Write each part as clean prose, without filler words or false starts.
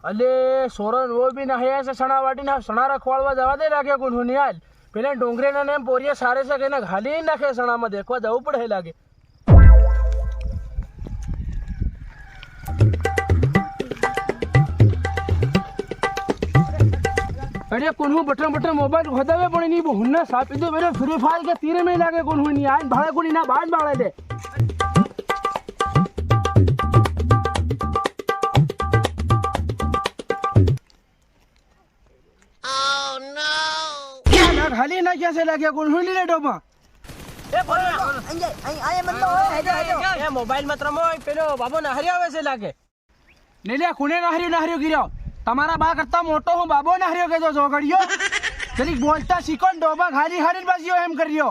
अले सोरन वो भी नहीं ऐसे सणा वाटी ना सणा रखवाड़वा जवा दे लागे कोण होनी आज पेले डोंगरे ना नेम पोरिया सारे से कहना घाली नाखे सणा में देखवा जाऊ पड़े लागे अरे कोण हो बटन बटन मोबाइल खोदावे पण नहीं वो हुन्ना सापी दो मेरे फ्री फायर के तीरे में लागे कोण होनी आज भाड़े कोणी ना बाण बाळे दे खाली ना कैसे लगे कौन हुई ले डोबा ए आए मतलब ए मोबाइल मत रमो पेलो बाबू नहरियो वैसे लागे ले ले कुने नहरियो गिरो તમારા બા કરતા મોટો હું બાબો નહરિયો કે જો જોગડિયો જરીક બોલતા શીખો ડોબા ખાલી ખાલી બસિયો એમ કર્યો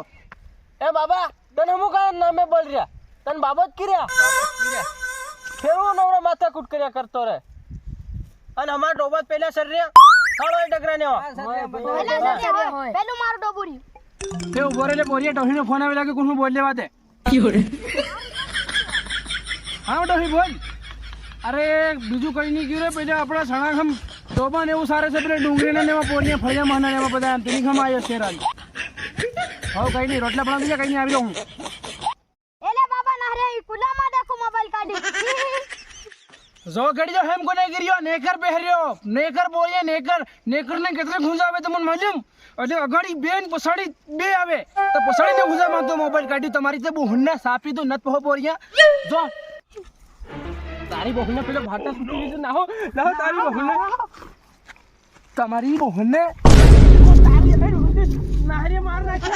એ બાબા તને હું કા નામે બોલ રહ્યા તને બાબો જ કર્યા કેવો નવરો માથા કૂટ કર્યા કરતો રે અને અમાર ડોબા પહેલા સર રહ્યા હાલો ડગરાને પેલું મારું ડોબુરી તે ઉભો રે લે બોરિયા ટોહીનો ફોન આવે લાગે કોણ બોલ લેવા દે હા ટોહી બોલ अरे बीजू कहीं नहीं गिरे पहले अपना सणा हम डोबा ने वो सारे से पहले डूंगरी ने पोरिया फड़िया महना ने पता तेनी हम आयो शेर आज हां कहीं नहीं रोटला बना दिया कहीं नहीं आवी रहूं एले बाबा नहरे कुला मा देखो मोबाइल काढी जो गड़ी जो हम को नहीं गिरियो नेकर पहरियो नेकर बोलिए नेकर ने कितने घुसा आवे तुमन मालूम अरे अगाड़ी बेन पसाड़ी बे आवे तो पसाड़ी ने घुसा मा तो मोबाइल काढी तुम्हारी ते बुहन्ना सापी तो नत हो पोरिया जो तारी बहुने पहले भाटा सुटी से ना हो तारी बहुने तुम्हारी बहुने तारी नहरी मारना क्या